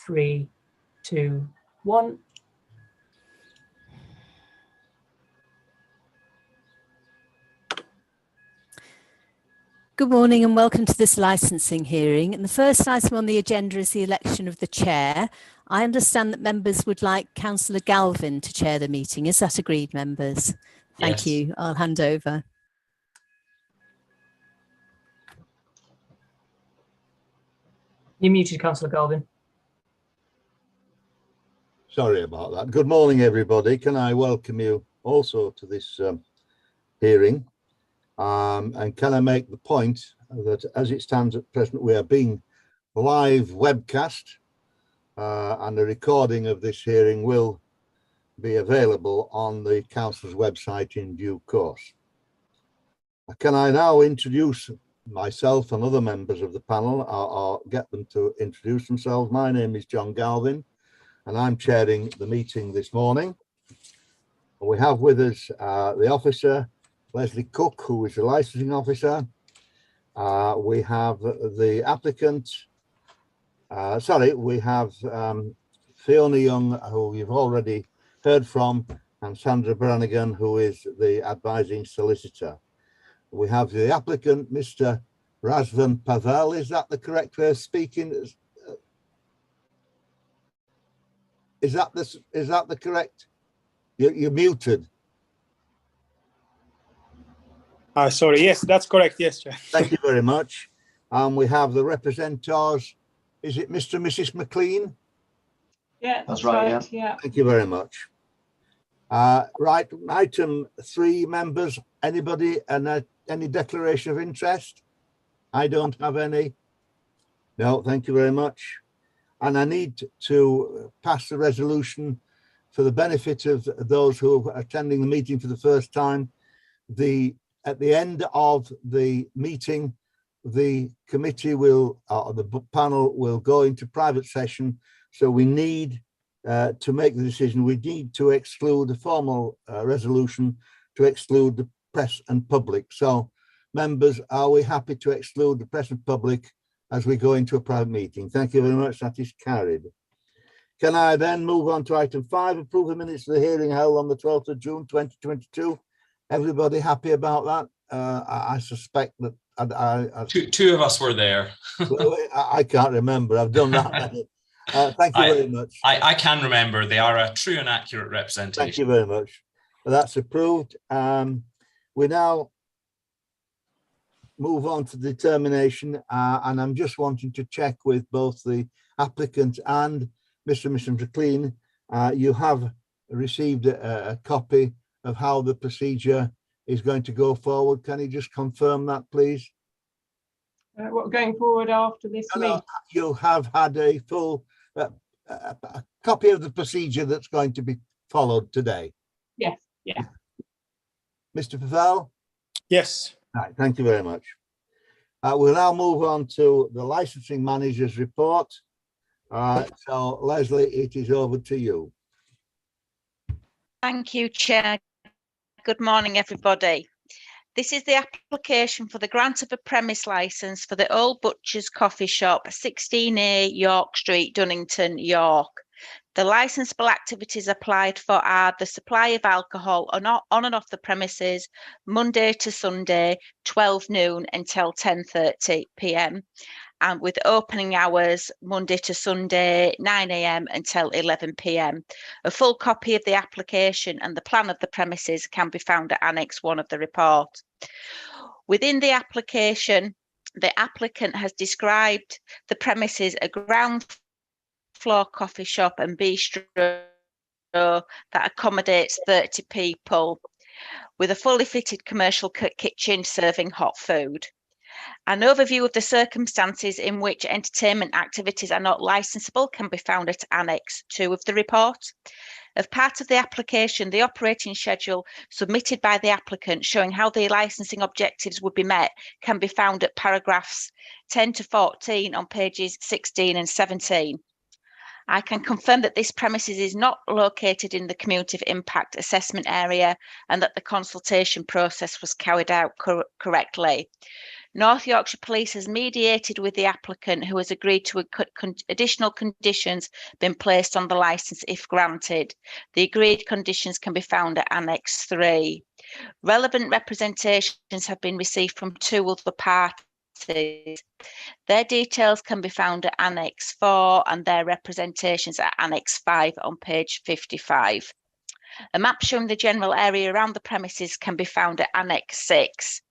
3, 2, 1. Good morning and welcome to this licensing hearing. And the first item on the agenda is the election of the chair. I understand that members would like Councillor Galvin to chair the meeting. Is that agreed, members? Thank you. I'll hand over. You're muted, Councillor Galvin. Sorry about that. Good morning, everybody. Can I welcome you also to this hearing? And can I make the point that as it stands at present, we are being live webcast and a recording of this hearing will be available on the council's website in due course. Can I now introduce myself and other members of the panel, or get them to introduce themselves? My name is John Galvin and I'm chairing the meeting this morning. We have with us the officer, Leslie Cook, who is the licensing officer. We have the applicant, we have Fiona Young, who you've already heard from, and Sandra Brannigan, who is the advising solicitor. We have the applicant, Mr. Razvan Pavel. Is that the correct way of speaking? Is that the correct? You're muted. Sorry, yes, that's correct. Yes, Chair. Thank you very much. We have the representatives. Is it Mr. and Mrs. McLean? Yeah, that's right. Yeah. Thank you very much. Right, item 3, members. Anybody and any declaration of interest? I don't have any. No, thank you very much. And I need to pass the resolution for the benefit of those who are attending the meeting for the first time. At the end of the meeting, the committee will, or the panel will go into private session. So we need to make the decision. We need to exclude a formal resolution to exclude the press and public. So members, are we happy to exclude the press and public as we go into a private meeting? Thank you very much. That is carried. Can I then move on to item 5, approve the minutes of the hearing held on the 12th of June 2022? Everybody happy about that? I suspect that two of us were there. I can't remember. I've done that many. Thank you very much. I can remember. They are a true and accurate representation. Thank you very much. That's approved. We now move on to determination, and I'm just wanting to check with both the applicant and Mr. and Mrs. McLean. You have received a copy of how the procedure is going to go forward. Can you just confirm that, please? What going forward after this meeting? You have had a full a copy of the procedure that's going to be followed today. Yes. Yeah. Mr. Pavel? Yes. Right, thank you very much. We'll now move on to the licensing manager's report. So Leslie, it is over to you. Thank you, Chair. Good morning, everybody. This is the application for the grant of a premise licence for the Old Butcher's Coffee Shop, 16A York Street, Dunnington, York. The licensable activities applied for are the supply of alcohol on and off the premises, Monday to Sunday, 12 noon until 10:30 p.m. and with opening hours Monday to Sunday, 9 a.m. until 11 p.m. A full copy of the application and the plan of the premises can be found at Annex 1 of the report. Within the application, the applicant has described the premises a ground floor coffee shop and bistro that accommodates 30 people with a fully fitted commercial kitchen serving hot food. An overview of the circumstances in which entertainment activities are not licensable can be found at Annex 2 of the report. As part of the application, the operating schedule submitted by the applicant showing how the licensing objectives would be met can be found at paragraphs 10 to 14 on pages 16 and 17. I can confirm that this premises is not located in the Community of Impact assessment area and that the consultation process was carried out correctly. North Yorkshire Police has mediated with the applicant, who has agreed to additional conditions being placed on the licence if granted. The agreed conditions can be found at Annex 3. Relevant representations have been received from 2 other parties. Their details can be found at Annex 4 and their representations at Annex 5 on page 55. A map showing the general area around the premises can be found at Annex 6.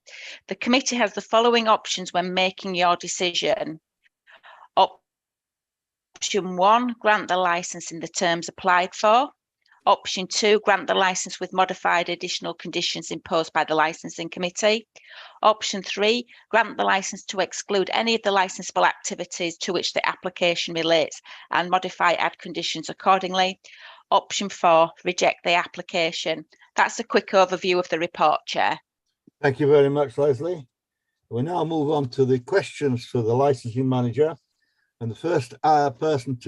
The committee has the following options when making your decision. Option 1, grant the licence in the terms applied for. Option 2, grant the licence with modified additional conditions imposed by the licensing committee. Option 3, grant the licence to exclude any of the licensable activities to which the application relates and modify add conditions accordingly. Option 4, reject the application. That's a quick overview of the report, Chair. Thank you very much, Leslie. We now move on to the questions for the licensing manager. And the first person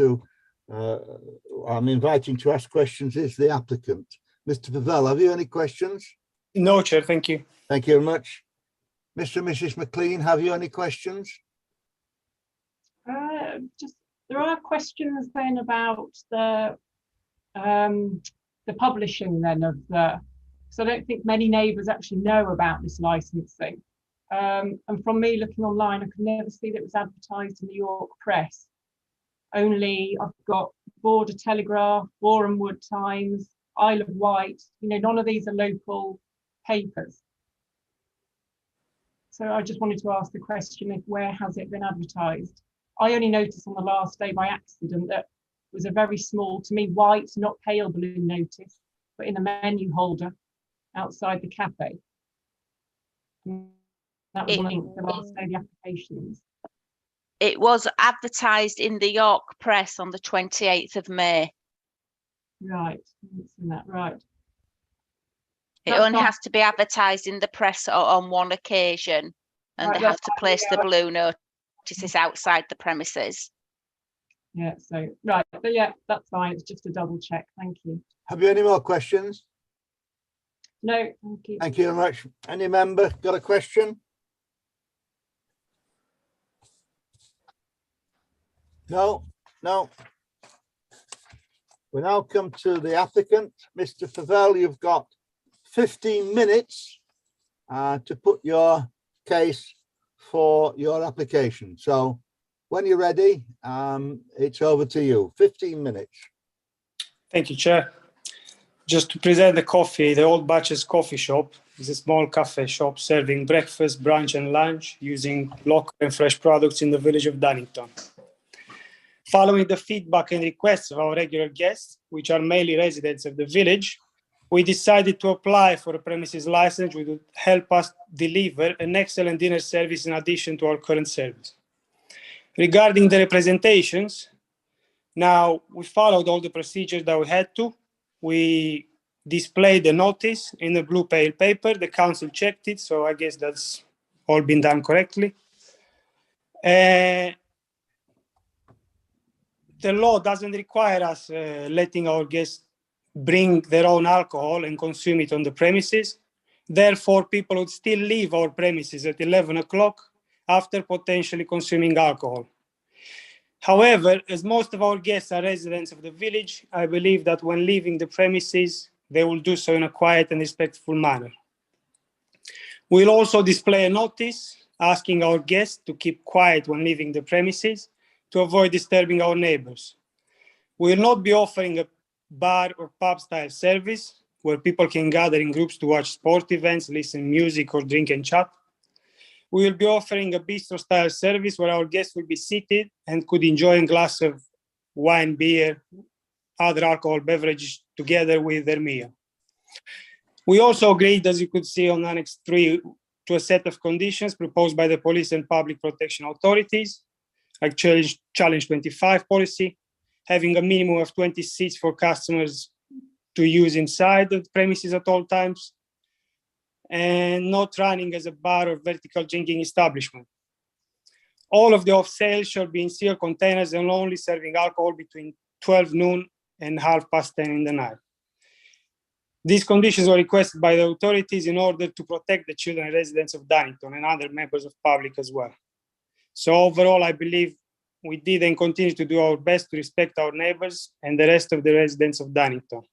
I'm inviting to ask questions is the applicant. Mr. Pavel, have you any questions? No, Chair, thank you. Thank you very much. Mr. and Mrs. McLean, have you any questions? There are questions then about the publishing then of the, so I don't think many neighbours actually know about this licensing. And from me looking online, I could never see that it was advertised in the York Press. Only I've got Border Telegraph, Boreham Wood Times, Isle of Wight, none of these are local papers. So I just wanted to ask the question, where has it been advertised? I only noticed on the last day by accident that it was a very small, to me, white, not pale blue notice, but in the menu holder outside the cafe. That was the last day of the applications. It was advertised in the York Press on the 28th of May. Right, I've seen that, right. It only has to be advertised in the press on one occasion, and Right, they have to place the blue notices outside the premises. Yeah, so, right, but yeah, that's fine. It's just a double check. Thank you. Have you any more questions? No, thank you. Thank you very much. Any member got a question? No. We now come to the applicant. Mr. Pavel, you've got 15 minutes to put your case for your application. So when you're ready, it's over to you. 15 minutes. Thank you, Chair. Just to present the coffee, the Old Batches Coffee Shop is a small cafe shop serving breakfast, brunch and lunch using local and fresh products in the village of Dunnington. Following the feedback and requests of our regular guests, which are mainly residents of the village, we decided to apply for a premises license which would help us deliver an excellent dinner service in addition to our current service. Regarding the representations, now we followed all the procedures that we had to. We displayed the notice in the blue pale paper. The council checked it, so I guess that's all been done correctly. The law doesn't require us letting our guests bring their own alcohol and consume it on the premises. Therefore, people would still leave our premises at 11 o'clock after potentially consuming alcohol. However, as most of our guests are residents of the village, I believe that when leaving the premises, they will do so in a quiet and respectful manner. We'll also display a notice asking our guests to keep quiet when leaving the premises to avoid disturbing our neighbors. We will not be offering a bar or pub style service where people can gather in groups to watch sport events, listen to music or drink and chat. We will be offering a bistro style service where our guests will be seated and could enjoy a glass of wine, beer, other alcohol beverages together with their meal. We also agreed, as you could see on Annex 3, to a set of conditions proposed by the police and public protection authorities, like Challenge 25 policy, having a minimum of 20 seats for customers to use inside the premises at all times, and not running as a bar or vertical drinking establishment. All of the off-sales shall be in sealed containers and only serving alcohol between 12 noon and 10:30 in the night. These conditions were requested by the authorities in order to protect the children and residents of Dunnington and other members of public as well. So overall, I believe we did and continue to do our best to respect our neighbors and the rest of the residents of Dunnington.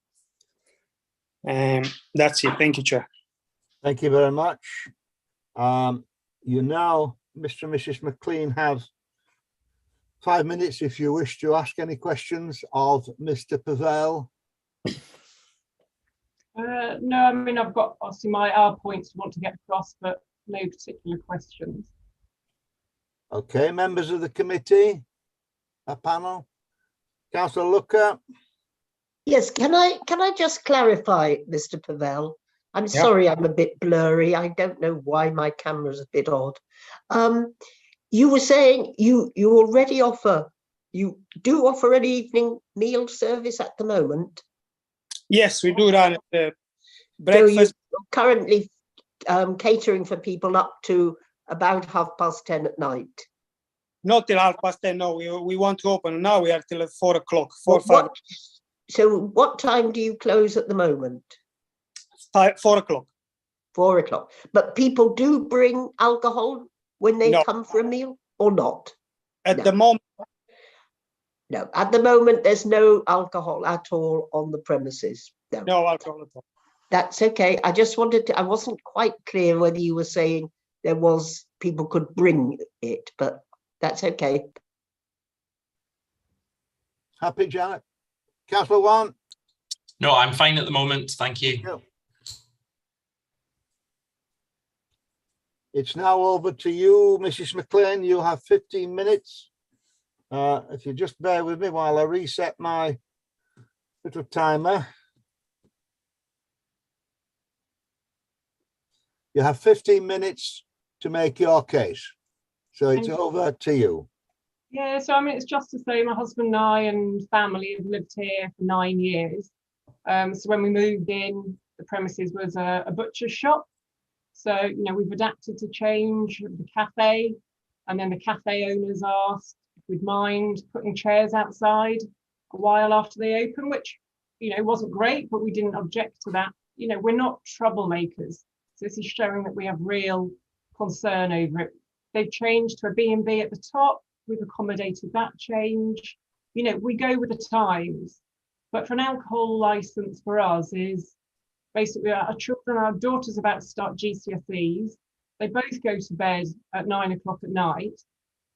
That's it. Thank you, Chair. Thank you very much. You now, Mr. and Mrs. McLean, have 5 minutes if you wish to ask any questions of Mr. Pavel. No, I mean, I've got obviously our points I want to get across, but no particular questions. Okay, members of the committee, a panel. Councillor Looker. Yes, can I just clarify, Mr. Pavel? I'm sorry, I'm a bit blurry. I don't know why my camera's a bit odd. You were saying you already offer, you do offer an evening meal service at the moment? Yes, we do run breakfast. So you're currently catering for people up to about 10:30 at night? Not till 10:30, no. We want to open now. We are till at 4 o'clock, 4 Well, 5. So what time do you close at the moment? 4 o'clock. 4 o'clock. But people do bring alcohol when they No. come for a meal, or not? At No. the moment, No, at the moment, there's no alcohol at all on the premises. No, no alcohol at all. that's okay. I just wanted to, I wasn't quite clear whether you were saying there was, people could bring it, but that's okay. Happy, Janet? Councillor Wan? No, I'm fine at the moment. Thank you. It's now over to you, Mrs. McLean. You have 15 minutes. If you just bear with me while I reset my little timer. You have 15 minutes to make your case. So it's over to you. Yeah, so I mean, it's just to say my husband and I and family have lived here for 9 years. So when we moved in, the premises was a butcher's shop. So, you know, we've adapted to change the cafe, and then the cafe owners asked if we'd mind putting chairs outside a while after they opened, which, you know, wasn't great, but we didn't object to that. You know, we're not troublemakers. So this is showing that we have real concern over it. They've changed to a B&B at the top. We've accommodated that change. You know, we go with the times. But for an alcohol license for us is basically our children, our daughter's about to start GCSEs. They both go to bed at 9 o'clock at night.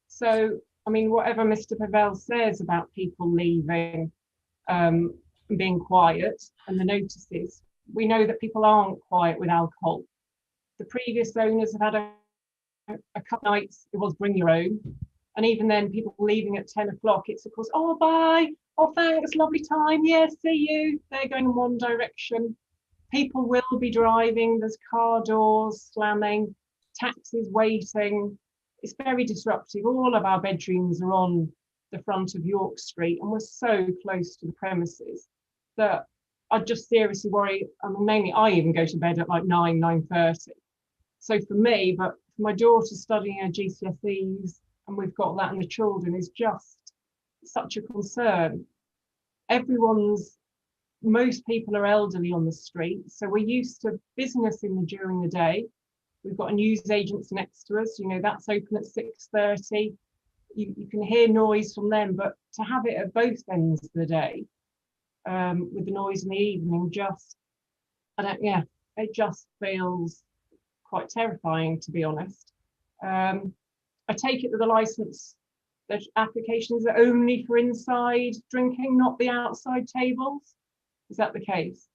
So, I mean, whatever Mr. Pavel says about people leaving and being quiet and the notices, we know that people aren't quiet with alcohol. The previous owners have had a couple of nights, it was bring your own. And even then, people leaving at 10 o'clock, it's of course, oh, bye, oh, thanks, lovely time, yeah, see you. They're going in one direction. People will be driving, there's car doors slamming, taxis waiting. It's very disruptive. All of our bedrooms are on the front of York Street, and we're so close to the premises that I just seriously worry. I mean, mainly I even go to bed at like 9:30. So for me, but for my daughter studying her GCSEs, and we've got that, and the children, is just such a concern. Most people are elderly on the street, so we're used to business during the day. We've got a newsagents next to us, you know, that's open at 6:30. You can hear noise from them, but to have it at both ends of the day, with the noise in the evening, it just feels quite terrifying, to be honest. I take it that the license, the applications are only for inside drinking, not the outside tables. Is that the case?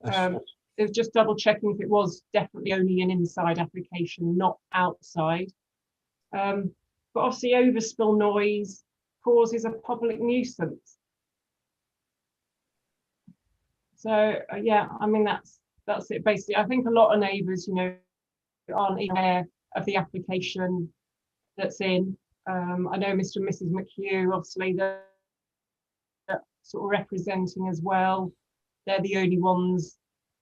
It was just double checking if it was definitely only an inside application, not outside. But obviously overspill noise causes a public nuisance. So yeah, I mean, that's it basically. I think a lot of neighbours, you know, aren't aware of the application that's in. I know Mr. and Mrs. McHugh, obviously, they're sort of representing as well. They're the only ones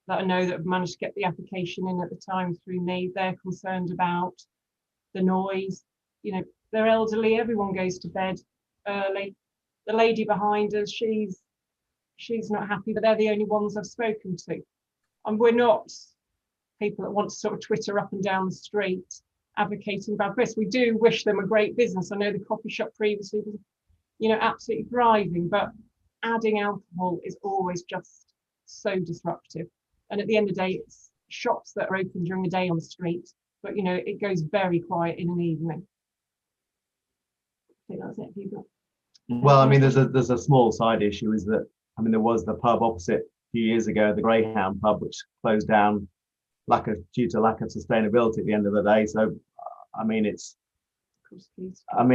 that I know that have managed to get the application in at the time through me. They're concerned about the noise. You know, they're elderly, everyone goes to bed early. The lady behind us, she's she's not happy, but they're the only ones I've spoken to. And we're not people that want to sort of Twitter up and down the street advocating bad press. We do wish them a great business. I know the coffee shop previously was, you know, absolutely thriving, but adding alcohol is always just so disruptive. And at the end of the day, it's shops that are open during the day on the street, but you know, it goes very quiet in an evening. I think that's it, people. Well, I mean, there's a small side issue is that, I mean, there was the pub opposite a few years ago, the Greyhound pub, which closed down due to lack of sustainability at the end of the day. So, I mean,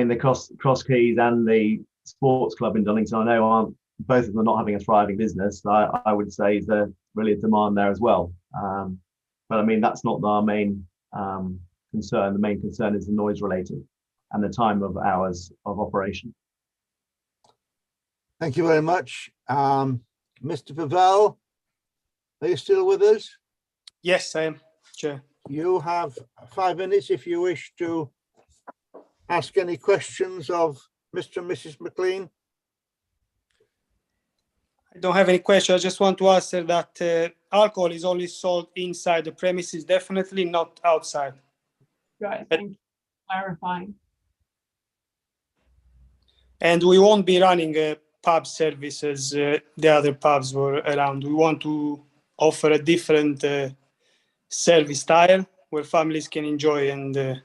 the Cross Keys and the sports club in Dunnington, I know aren't, both of them not having a thriving business. I would say is there really a demand there as well. But I mean, that's not our main concern. The main concern is the noise related and the time of hours of operation. Thank you very much. Mr. Pavel, are you still with us? Yes, I am, Chair. You have 5 minutes if you wish to ask any questions of Mr. and Mrs. McLean. I don't have any questions. I just want to answer that alcohol is only sold inside the premises, definitely not outside. Right, thank you for clarifying. And we won't be running a pub service as the other pubs were around. We want to offer a different service style where families can enjoy and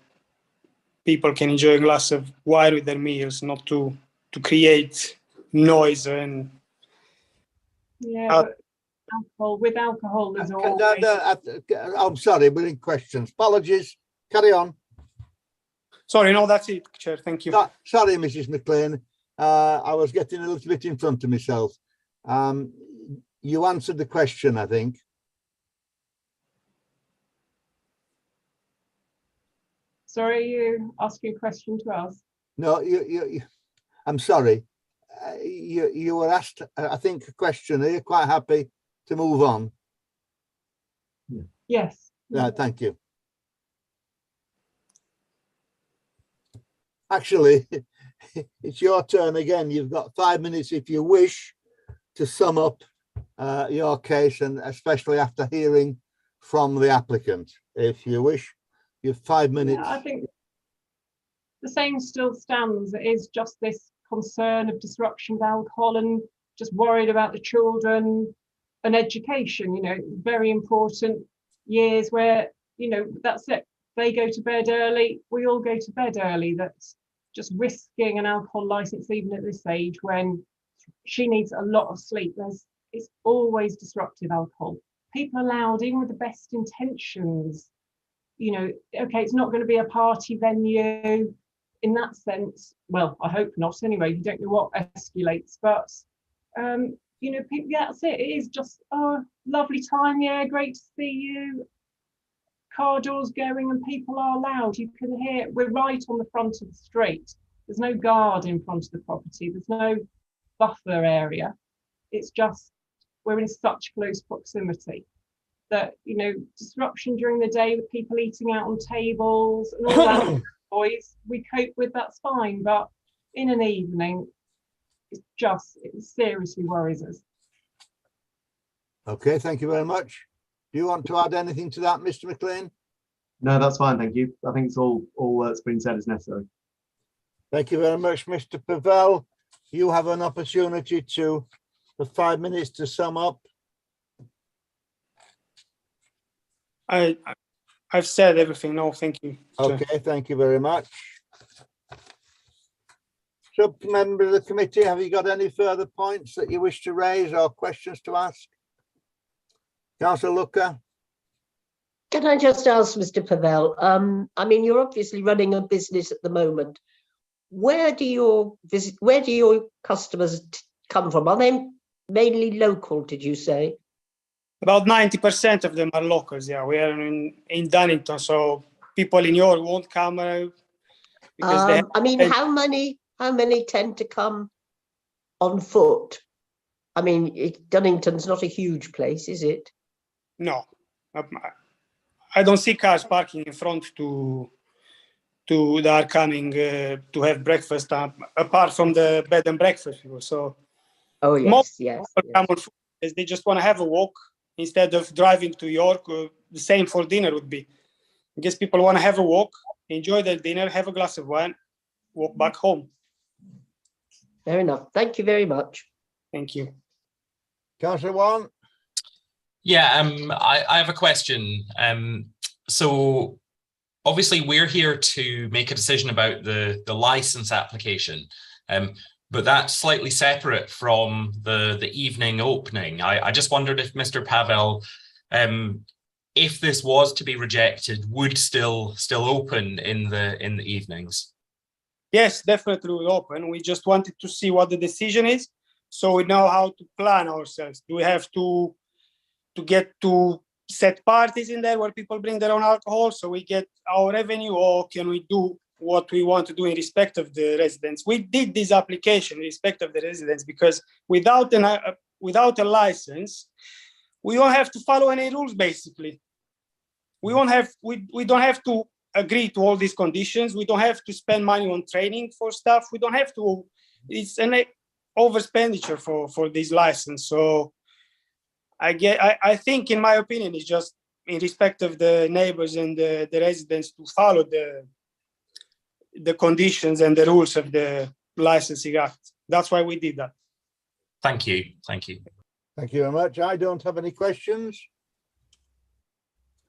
people can enjoy a glass of wine with their meals, not to create noise and. Yeah, but alcohol, with alcohol, there's always. I'm sorry, we're in questions. Apologies. Carry on. Sorry, no, that's it, Chair. Thank you. Sorry, Mrs. McLean. I was getting a little bit in front of myself. You answered the question, I think. Sorry, you asking a question to us? No, I'm sorry. You were asked, I think, a question. Are you quite happy to move on? Yes. Thank you. Actually, it's your turn again. You've got 5 minutes if you wish to sum up your case, and especially after hearing from the applicant. If you wish, you have 5 minutes. Yeah, I think the same still stands. It is just this concern of disruption of alcohol and just worried about the children and education, you know, very important years where, you know, that's it. They go to bed early, we all go to bed early. That's just risking an alcohol license even at this age when she needs a lot of sleep. It's always disruptive alcohol. People allowed, even with the best intentions, you know, okay, it's not going to be a party venue in that sense. Well, I hope not anyway. You don't know what escalates, but you know, people, yeah, that's it. It is just, oh, lovely time, yeah, great to see you. Car doors going and people are loud. You can hear, we're right on the front of the street. There's no guard in front of the property. There's no buffer area. It's just, we're in such close proximity that, you know, disruption during the day with people eating out on tables and all that, boys, we cope with, that's fine. But in an evening, it seriously worries us. Okay, thank you very much. Do you want to add anything to that, Mr. McLean? No, that's fine, thank you. I think it's all that's been said is necessary. Thank you very much, Mr. Pavel. You have an opportunity for 5 minutes to sum up. I've said everything. No, thank you. Okay, thank you very much. Sub-member of the committee, have you got any further points that you wish to raise or questions to ask? Councillor Looker. Can I just ask Mr. Pavel, I mean, you're obviously running a business at the moment. Where do your customers come from? Are they mainly local, did you say? About 90% of them are locals. Yeah, we are in Dunnington, so people in York won't come because I mean, how many tend to come on foot? I mean, Dunnington's not a huge place, is it? No, I don't see cars parking in front to that are coming to have breakfast, apart from the bed and breakfast people. So Oh, yes, Most yes. people come on foot because they just want to have a walk instead of driving to York. The same for dinner would be. I guess people want to have a walk, enjoy their dinner, have a glass of wine, walk back home. Fair enough. Thank you very much. Thank you. Councillor Warren. Yeah, I have a question. So obviously we're here to make a decision about the license application, but that's slightly separate from the evening opening. I just wondered if Mr. Pavel, if this was to be rejected, would still open in the evenings. Yes, definitely will open. We just wanted to see what the decision is, so we know how to plan ourselves. Do we have to get to set parties in there where people bring their own alcohol so we get our revenue, or can we do what we want to do in respect of the residents? We did this application in respect of the residents because without a license, we don't have to follow any rules. Basically, we don't have to agree to all these conditions. We don't have to spend money on training for stuff. We don't have to. It's an overexpenditure for this license. So I think, in my opinion, it's just in respect of the neighbors and the residents to follow the conditions and the rules of the licensing act. That's why we did that. Thank you. Thank you. Thank you very much. I don't have any questions.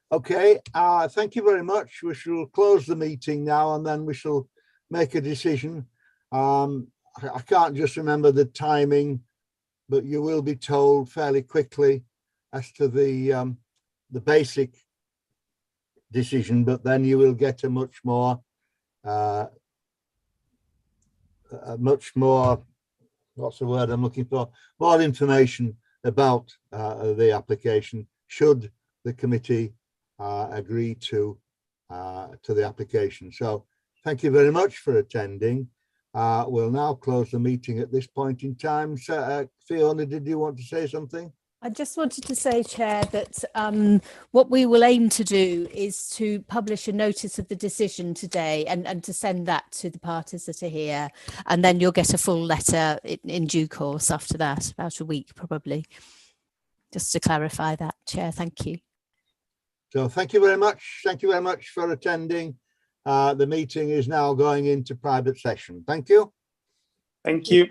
Okay, thank you very much. We shall close the meeting now and then we shall make a decision. I can't just remember the timing, but you will be told fairly quickly as to the basic decision, but then you will get a much more, what's the word I'm looking for? More information about the application should the committee agree to the application. So thank you very much for attending. We'll now close the meeting at this point in time. So, Fiona, did you want to say something? I just wanted to say, Chair, that what we will aim to do is to publish a notice of the decision today and to send that to the parties that are here. And then you'll get a full letter in due course after that, about a week probably. Just to clarify that, Chair. Thank you. So thank you very much. Thank you very much for attending. The meeting is now going into private session. Thank you. Thank you.